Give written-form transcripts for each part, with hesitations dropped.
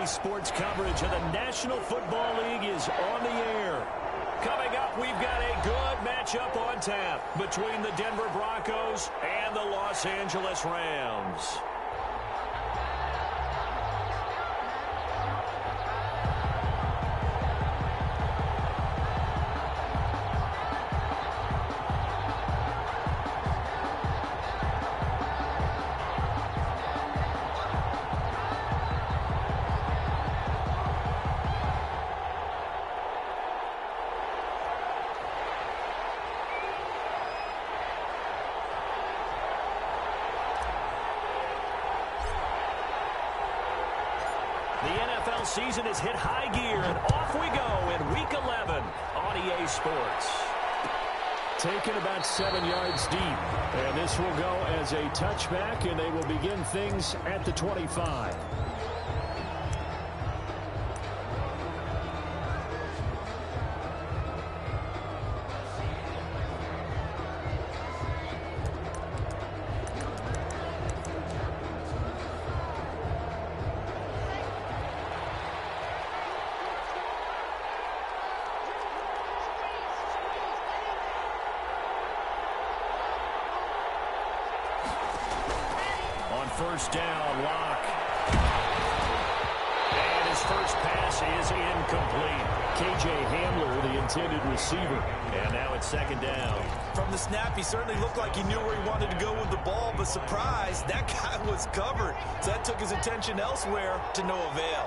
Sports coverage of the National Football League is on the air. Coming up, we've got a good matchup on tap between the Denver Broncos and the Los Angeles Rams. The NFL season has hit high gear, and off we go in Week 11 on EA Sports. Taken about 7 yards deep, and this will go as a touchback, and they will begin things at the 25. First down, Locke. And his first pass is incomplete. K.J. Hamler, the intended receiver. And now it's second down. From the snap, he certainly looked like he knew where he wanted to go with the ball, but surprise, that guy was covered. So that took his attention elsewhere to no avail.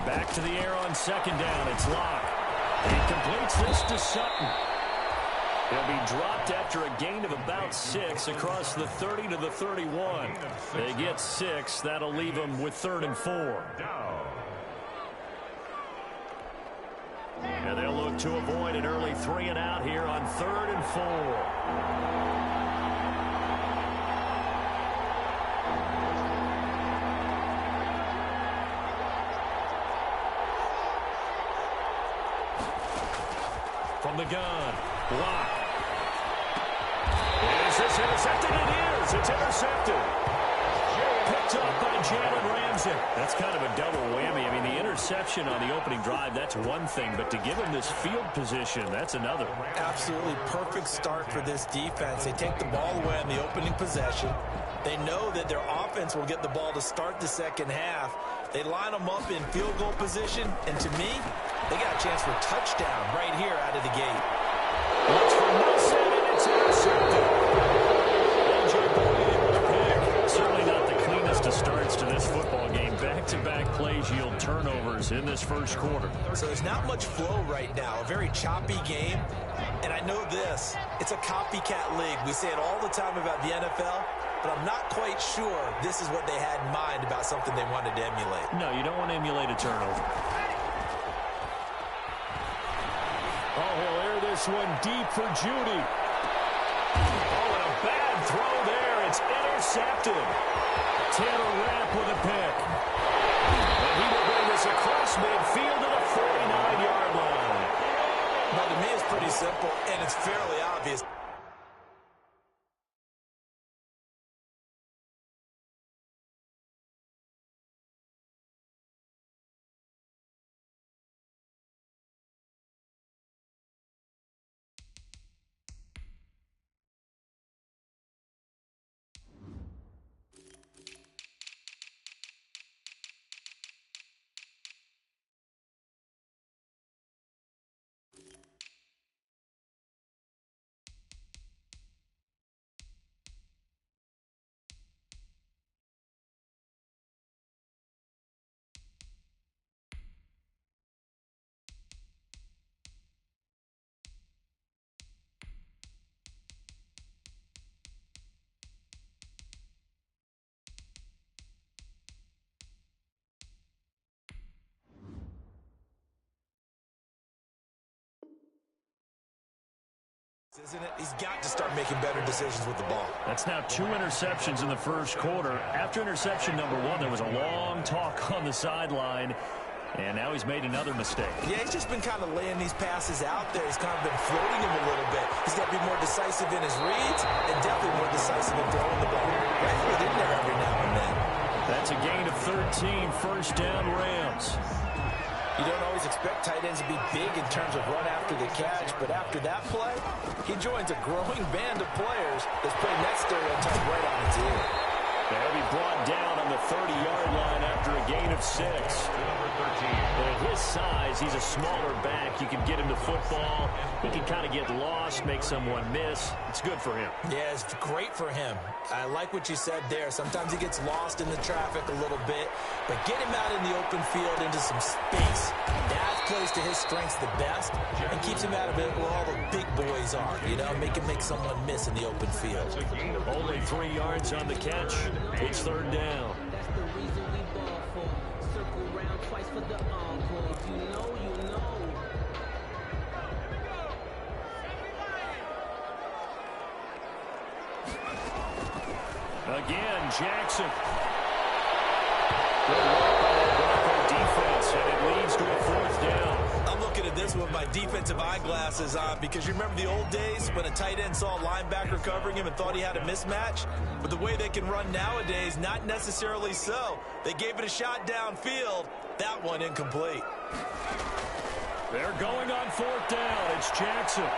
Back to the air on second down. It's Locke. He completes this to Sutton. He'll be dropped after a gain of about 6 across the 30 to the 31. They get 6. That'll leave them with 3rd and 4. And they'll look to avoid an early 3 and out here on 3rd and 4. From the gun, Block. Is this intercepted? It is. It's intercepted. Picked up by Jalen Ramsey. That's kind of a double whammy. I mean, the interception on the opening drive, that's one thing. But to give him this field position, that's another. Absolutely perfect start for this defense. They take the ball away on the opening possession. They know that their offense will get the ball to start the second half. They line them up in field goal position. And to me, they got a chance for a touchdown right here out of the gate. Looks for Wilson, and it's intercepted. Certainly not the cleanest of starts to this football game. Back-to-back plays yield turnovers in this first quarter. So there's not much flow right now. A very choppy game. And I know this. It's a copycat league. We say it all the time about the NFL. But I'm not quite sure this is what they had in mind about something they wanted to emulate. No, you don't want to emulate a turnover. Oh, he'll air this one deep for Judy. Oh, and a bad throw there. It's intercepted. Taylor Rapp with a pick. And he will bring this across midfield to the 49-yard line. Now, to me, it's pretty simple, and it's fairly obvious. Isn't it? He's got to start making better decisions with the ball. That's now 2 interceptions in the first quarter. After interception number 1, there was a long talk on the sideline. And now he's made another mistake. Yeah, he's just been kind of laying these passes out there. He's kind of been floating him a little bit. He's got to be more decisive in his reads and definitely more decisive in throwing the ball. Right in there every now and then. That's a gain of 13, first down Rams. You don't always expect tight ends to be big in terms of run after the catch, but after that play, he joins a growing band of players that's putting that stereotype right on its ear. They'll be brought down on the 30-yard line after a gain of 6. Number 13. At his size, he's a smaller back. You can get him to football. He can kind of get lost, make someone miss. It's good for him. Yeah, it's great for him. I like what you said there. Sometimes he gets lost in the traffic a little bit, but get him out in the open field into some space. That plays to his strengths the best and keeps him out of it where all the big boys are, you know, make someone miss in the open field. Only 3 yards on the catch. It's third down. That's the reason we ball for. Circle round twice for the encore. You know. Again, Jackson. Good work by that Bronco defense, and it leads to a fourth down. I'm looking at this with my defensive eyeglasses on because you remember the old days when a tight end saw a linebacker covering him and thought he had a mismatch? But the way they can run nowadays, not necessarily so. They gave it a shot downfield. That one incomplete. They're going on fourth down. It's Jackson.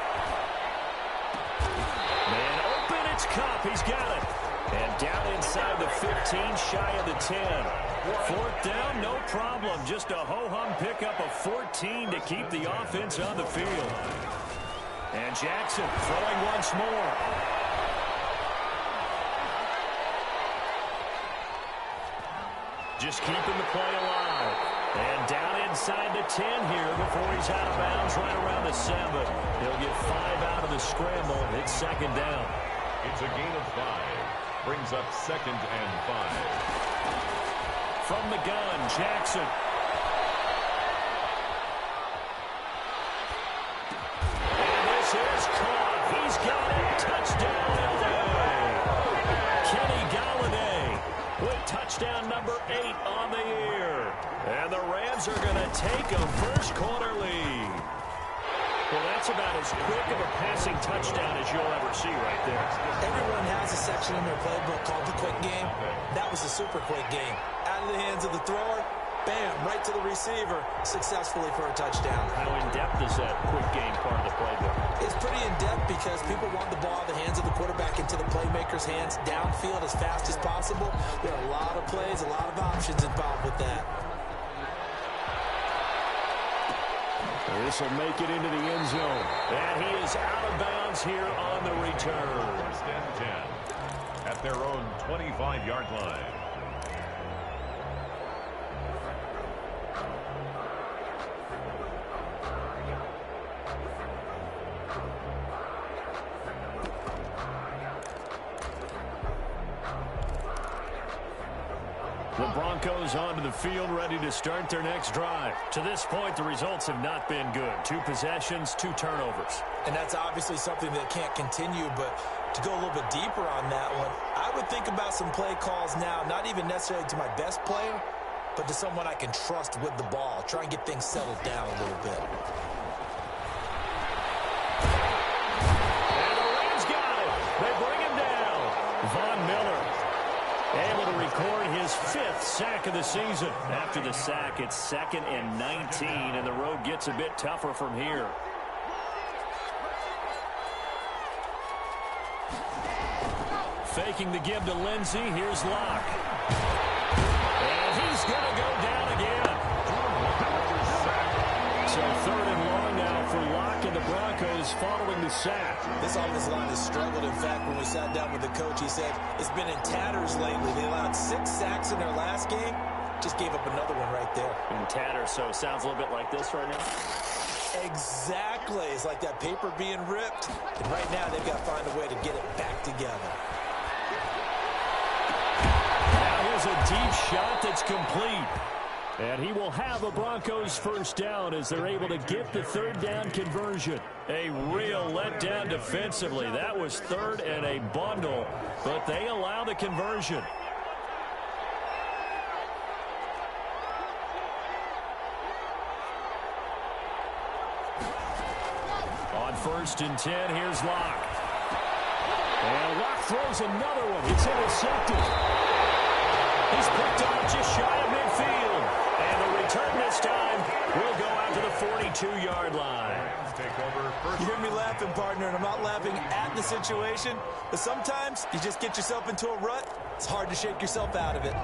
Man open, it's Cup. He's got it. And down inside the 15, shy of the 10. Fourth down, no problem. Just a ho-hum pickup of 14 to keep the offense on the field. And Jackson throwing once more. Just keeping the play alive. And down inside the 10 here before he's out of bounds right around the 7. He'll get 5 out of the scramble. It's second down. It's a gain of 5. Brings up 2nd and 5. From the gun, Jackson. And this is caught. He's got it. Touchdown, LA. Kenny Galladay with touchdown number 8 on the year. And the Rams are going to take a first quarter lead. Well, that's about as quick of a passing touchdown as you'll ever see right there. Everyone has a section in their playbook called the quick game. That was a super quick game. Out of the hands of the thrower, bam, right to the receiver, successfully for a touchdown. How in-depth is that quick game part of the playbook? It's pretty in-depth because people want the ball in the hands of the quarterback into the playmaker's hands downfield as fast as possible. There are a lot of plays, a lot of options involved with that. This will make it into the end zone. And he is out of bounds here on the return. First and 10 at their own 25-yard line. The Broncos onto the field, ready to start their next drive. To this point, the results have not been good. 2 possessions, 2 turnovers. And that's obviously something that can't continue, but to go a little bit deeper on that one, I would think about some play calls now, not even necessarily to my best player, but to someone I can trust with the ball. Try and get things settled down a little bit. And the Rams got it. They bring him down. Von Miller able to record his 5th sack of the season. After the sack, it's 2nd and 19, and the road gets a bit tougher from here. Faking the give to Lindsey. Here's Locke. And he's going to go down again. So 3rd and long now for Locke and the Broncos following the sack. This offensive line has struggled. In fact, when we sat down with the coach, he said it's been in tatters lately. They allowed 6 sacks in their last game. Just gave up another one right there. In tatters, so it sounds a little bit like this right now. Exactly. It's like that paper being ripped. And right now, they've got to find a way to get it back together. Now here's a deep shot that's complete. And he will have a Broncos first down as they're able to get the 3rd down conversion. A real letdown defensively. That was 3rd and a bundle, but they allow the conversion. first and 10. Here's Locke. And Locke throws another one. It's intercepted. He's picked off just shy of midfield. And the return this time will go out to the 42-yard line. You hear me laughing, partner, and I'm not laughing at the situation, but sometimes you just get yourself into a rut. It's hard to shake yourself out of it.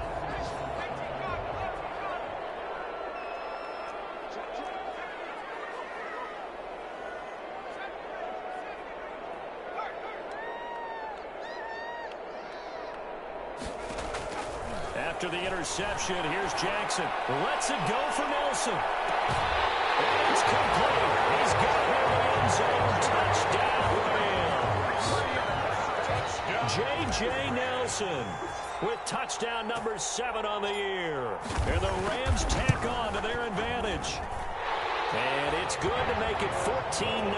After the interception, here's Jackson. Lets it go for Nelson. And it's complete. He's got him in the end zone. Touchdown, Rams. J.J. Nelson with touchdown number 7 on the year. And the Rams tack on to their advantage. And it's good to make it 14-0.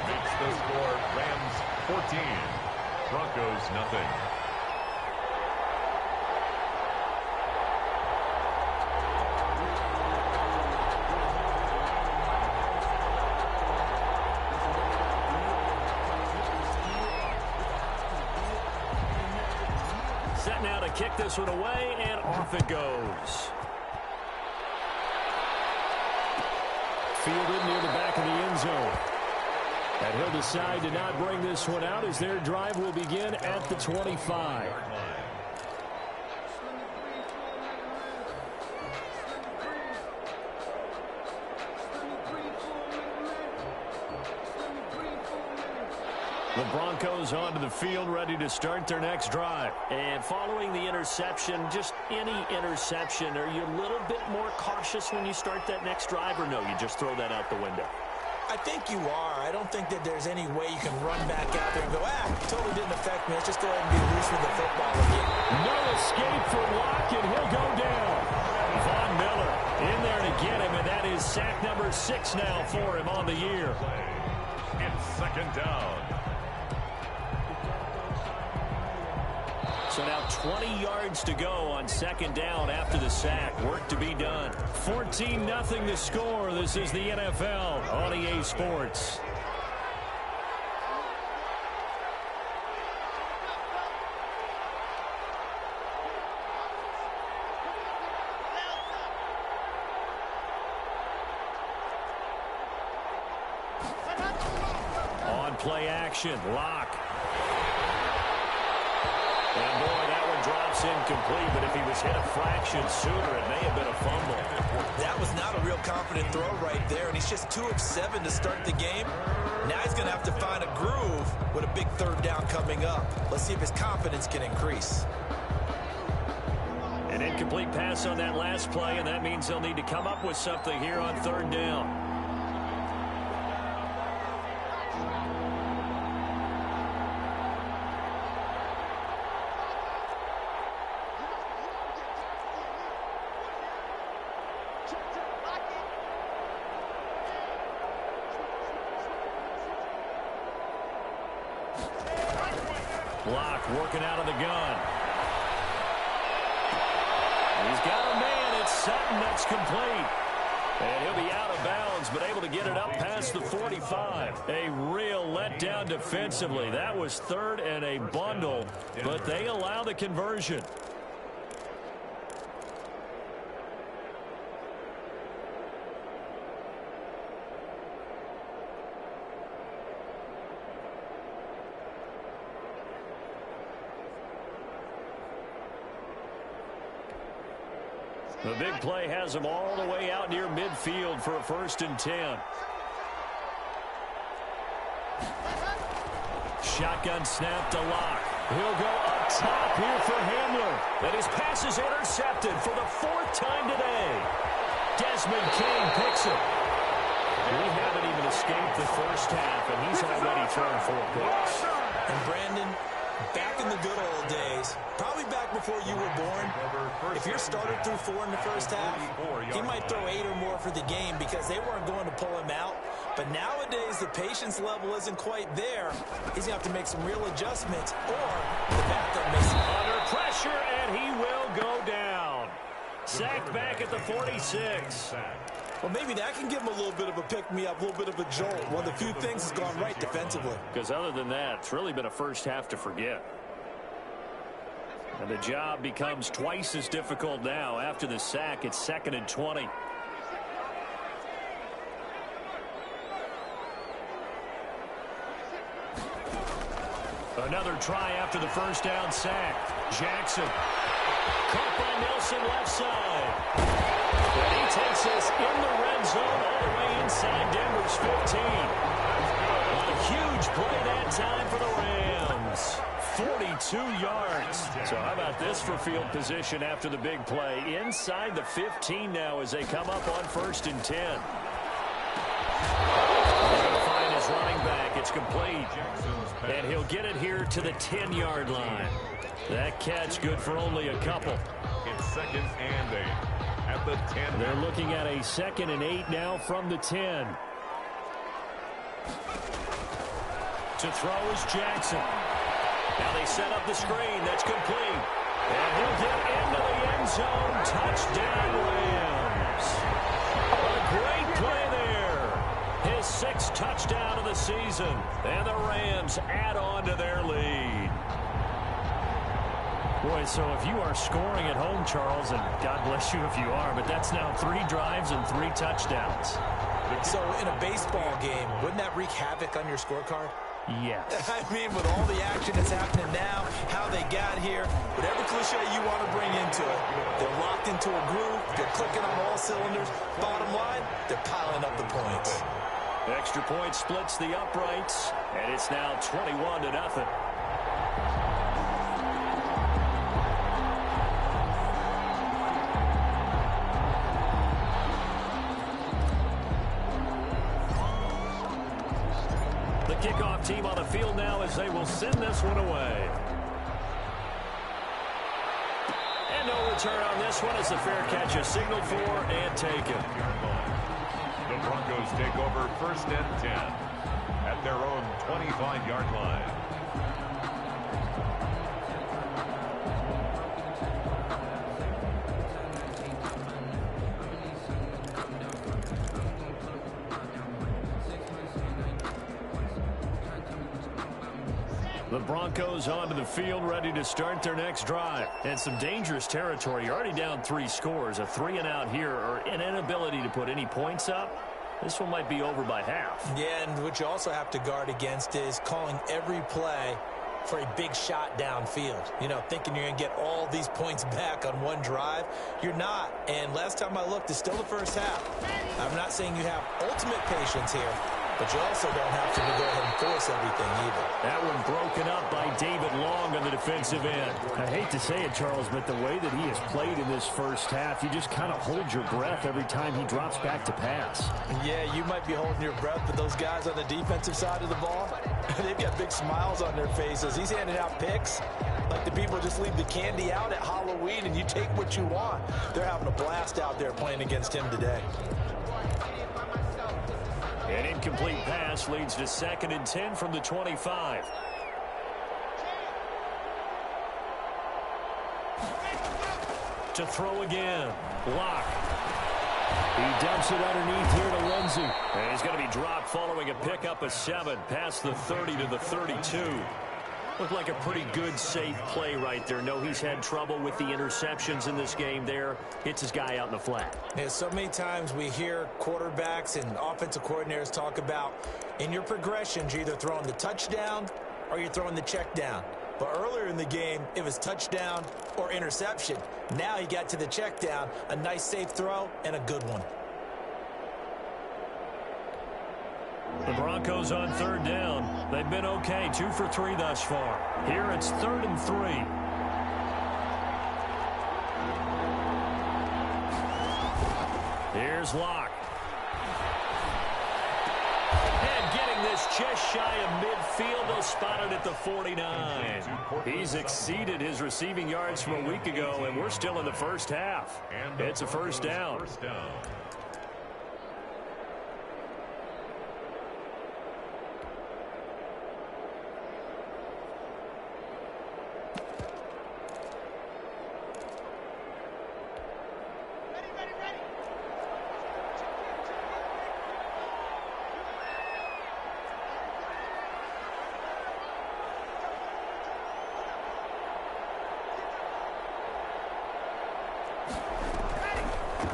Makes the score Rams 14, Broncos nothing. Set now to kick this one away, and off it goes. Fielded near the back of the end zone. And he'll decide to not bring this one out as their drive will begin at the 25. The Broncos onto the field, ready to start their next drive. And following the interception, just any interception, are you a little bit more cautious when you start that next drive, or no, you just throw that out the window? I think you are. I don't think that there's any way you can run back out there and go, totally didn't affect me. Let's just go ahead and be loose with the football again. No escape for Locke, and he'll go down. Von Miller in there to get him, and that is sack number 6 now for him on the year. It's second down. So now 20 yards to go on second down after the sack. Work to be done. 14-0 the score. This is the NFL on EA Sports. On play action, Locke. And boy, that one drops incomplete, but if he was hit a fraction sooner, it may have been a fumble. That was not a real confident throw right there, and he's just 2 of 7 to start the game. Now he's going to have to find a groove with a big third down coming up. Let's see if his confidence can increase. An incomplete pass on that last play, and that means they'll need to come up with something here on third down. Locke working out of the gun. He's got a man. It's Sutton. That's complete. And he'll be out of bounds, but able to get it up past the 45. A real letdown defensively. That was third and a bundle, but they allow the conversion. The big play has him all the way out near midfield for a 1st and 10. Shotgun snap to Locke. He'll go up top here for Hamler. And his pass is intercepted for the 4th time today. Desmond King picks it. We haven't even escaped the first half, and he's already thrown 4 picks. And Brandon, back in the good old days, probably back before you were born, if your starter threw 4 in the first half, he might throw 8 or more for the game because they weren't going to pull him out. But nowadays, the patience level isn't quite there. He's going to have to make some real adjustments, or the backup makes him under pressure, and he will go down. Sacked back at the 46. Well, maybe that can give them a little bit of a pick-me-up, a little bit of a jolt. One of the few things has gone right defensively. Because other than that, it's really been a first half to forget. And the job becomes twice as difficult now. After the sack, it's 2nd and 20. Another try after the first down sack. Jackson. Caught by Nelson left side. And he takes us in the red zone all the way inside Denver's 15. A huge play that time for the Rams. 42 yards. So how about this for field position after the big play? Inside the 15 now as they come up on 1st and 10. They're going to find his running back. It's complete. And he'll get it here to the 10-yard line. That catch good for only a couple. It's 2nd and 8 at the 10. They're looking at a 2nd and 8 now from the 10. To throw is Jackson. Now they set up the screen. That's complete. And he'll get into the end zone. Touchdown, Rams. A great play there. His 6th touchdown of the season. And the Rams add on to their lead. Boy, so if you are scoring at home, Charles, and God bless you if you are, but that's now 3 drives and 3 touchdowns. So in a baseball game, wouldn't that wreak havoc on your scorecard? Yes. I mean, with all the action that's happening now, how they got here, whatever cliche you want to bring into it, they're locked into a groove, they're clicking on all cylinders. Bottom line, they're piling up the points. Extra point splits the uprights, and it's now 21-0. The kickoff team on the field now as they will send this one away. And no return on this one as the fair catch is signaled for and taken. The Broncos take over 1st and 10 at their own 25-yard line. The Broncos onto the field, ready to start their next drive. And some dangerous territory. You're already down 3 scores. A 3-and-out here, or an inability to put any points up. This one might be over by half. Yeah, and what you also have to guard against is calling every play for a big shot downfield. You know, thinking you're going to get all these points back on one drive. You're not. And last time I looked, it's still the first half. I'm not saying you have ultimate patience here, but you also don't have to go ahead and force everything either. That one broken up by David Long on the defensive end. I hate to say it, Charles, but the way that he has played in this first half, you just kind of hold your breath every time he drops back to pass. Yeah, you might be holding your breath, but those guys on the defensive side of the ball, they've got big smiles on their faces. He's handing out picks like the people just leave the candy out at Halloween and you take what you want. They're having a blast out there playing against him today. An incomplete pass leads to 2nd and 10 from the 25. To throw again. Block. He dumps it underneath here to Lindsey. And he's going to be dropped following a pickup of 7 past the 30 to the 32. Looked like a pretty good, safe play right there. No, he's had trouble with the interceptions in this game there. Hits his guy out in the flat. Yeah, so many times we hear quarterbacks and offensive coordinators talk about in your progressions, you're either throwing the touchdown or you're throwing the check down. But earlier in the game, it was touchdown or interception. Now he got to the check down, a nice safe throw and a good one. The Broncos on 3rd down. They've been okay, 2 for 3 thus far. Here it's 3rd and 3. Here's Locke. And getting this just shy of midfield. They'll spot it at the 49. He's exceeded his receiving yards from a week ago, and we're still in the first half. It's a first down.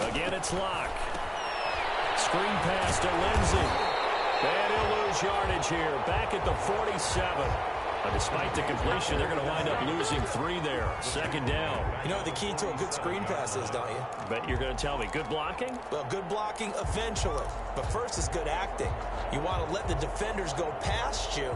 Again, it's Locke. Screen pass to Lindsey. And he'll lose yardage here. Back at the 47. But despite the completion, they're going to wind up losing 3 there. Second down. You know what the key to a good screen pass is, don't you? But you're going to tell me, good blocking? Well, good blocking eventually. But first is good acting. You want to let the defenders go past you,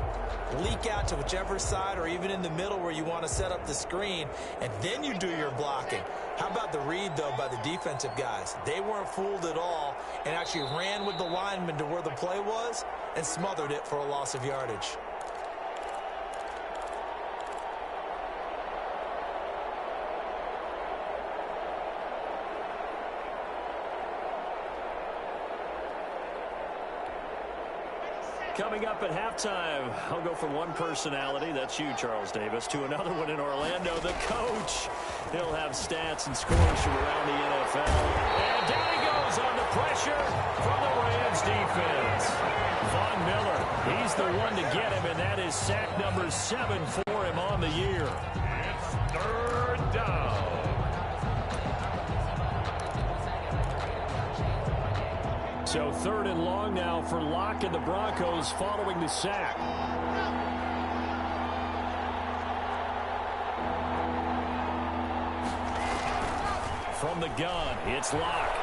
leak out to whichever side or even in the middle where you want to set up the screen, and then you do your blocking. How about the read, though, by the defensive guys? They weren't fooled at all and actually ran with the lineman to where the play was and smothered it for a loss of yardage. Coming up at halftime, I'll go from one personality, that's you, Charles Davis, to another one in Orlando, the coach. He'll have stats and scores from around the NFL. And down he goes on the pressure from the Rams defense. Von Miller, he's the one to get him, and that is sack number 7 for him on the year. It's third down. So 3rd and long now for Locke and the Broncos following the sack. From the gun, it's Locke.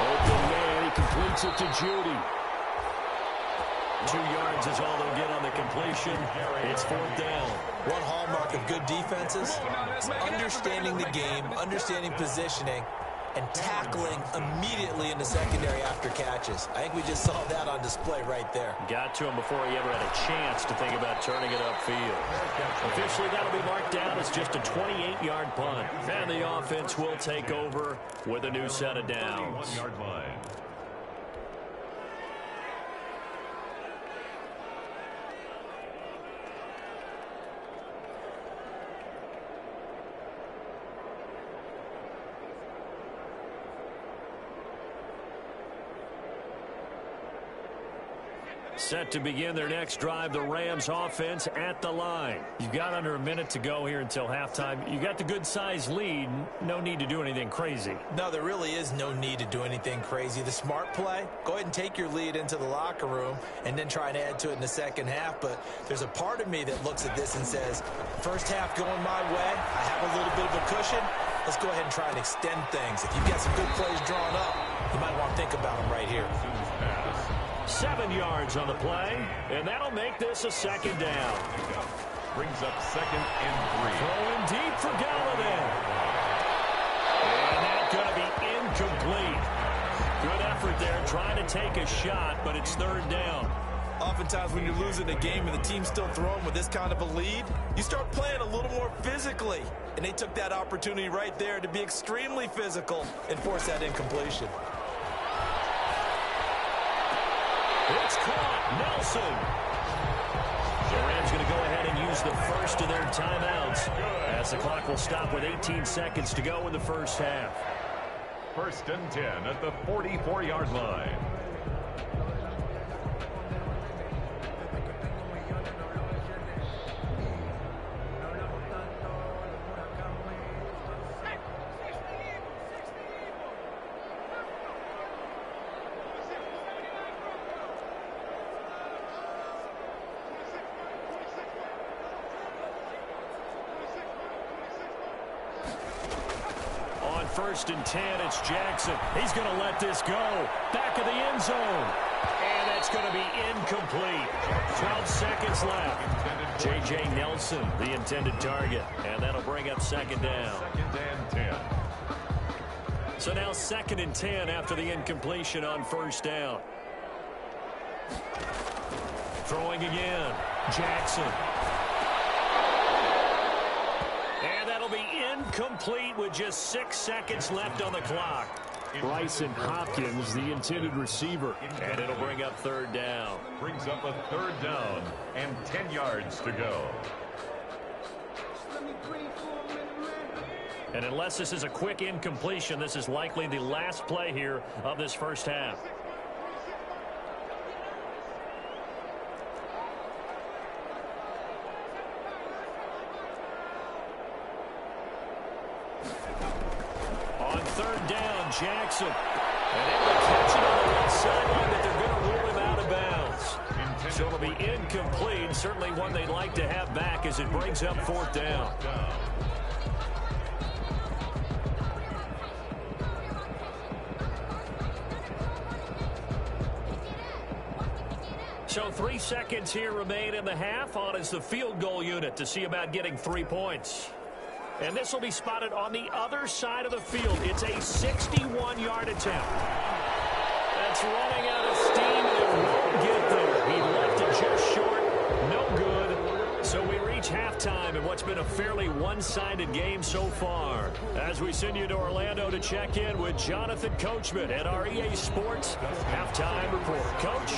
Open man, he completes it to Judy. 2 yards is all they'll get on the completion. It's 4th down. One hallmark of good defenses is understanding the game, understanding positioning, and tackling immediately in the secondary after catches. I think we just saw that on display right there. Got to him before he ever had a chance to think about turning it upfield. Officially, that'll be marked down as just a 28-yard punt. And the offense will take over with a new set of downs. 1-yard line. Set to begin their next drive, the Rams offense at the line. You've got under a minute to go here until halftime. You got the good-sized lead. No need to do anything crazy. No, there really is no need to do anything crazy. The smart play, go ahead and take your lead into the locker room and then try and add to it in the second half. But there's a part of me that looks at this and says, first half going my way, I have a little bit of a cushion. Let's go ahead and try and extend things. If you've got some good plays drawn up, you might want to think about them right here. 7 yards on the play, and that'll make this a second down. Brings up 2nd and 3. Throwing deep for Galladay. And that's going to be incomplete. Good effort there, trying to take a shot, but it's 3rd down. Oftentimes when you're losing a game and the team's still throwing with this kind of a lead, you start playing a little more physically. And they took that opportunity right there to be extremely physical and force that incompletion. It's caught. Nelson. The Rams going to go ahead and use the first of their timeouts as the clock will stop with 18 seconds to go in the first half. 1st and 10 at the 44-yard line. On 1st and 10, it's Jackson. He's going to let this go. Back of the end zone. And that's going to be incomplete. 12 seconds left. J.J. Nelson, the intended target. And that'll bring up 2nd down. 2nd and 10. So now 2nd and 10 after the incompletion on 1st down. Throwing again. Jackson. And that'll be incomplete with just 6 seconds left on the clock. Bryson Hopkins, the intended receiver. And it'll bring up 3rd down. Brings up a 3rd down and 10 yards to go. And unless this is a quick incompletion, this is likely the last play here of this first half. On third down, Jackson. And able to catch it on the left sideline, but they're going to rule him out of bounds. So it'll be incomplete. Certainly one they'd like to have back as it brings up fourth down. So 3 seconds here remain in the half. On is the field goal unit to see about getting 3 points. And this will be spotted on the other side of the field. It's a 61-yard attempt. That's running out of steam, and it won't get there. He left it just short. No good. So we reach halftime in what's been a fairly one-sided game so far. As we send you to Orlando to check in with Jonathan Coachman at our EA Sports Halftime Report. Coach?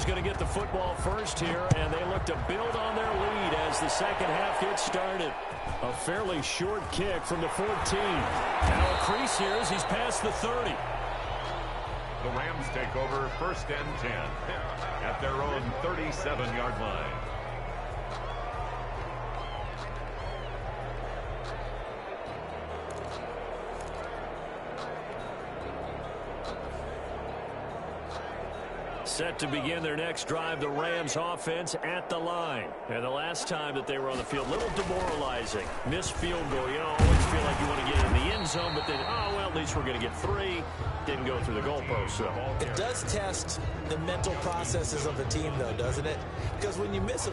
Going to get the football first here, and they look to build on their lead as the second half gets started. A fairly short kick from the 14. Now a crease here as he's past the 30. The Rams take over first and 10 at their own 37-yard line. Set to begin their next drive, the Rams offense at the line. And the last time that they were on the field, a little demoralizing. Missed field goal. You always feel like you want to get in the end zone, but then, oh, well, at least we're going to get 3. Didn't go through the goalpost, so. It does test the mental processes of a team, though, doesn't it? Because when you miss a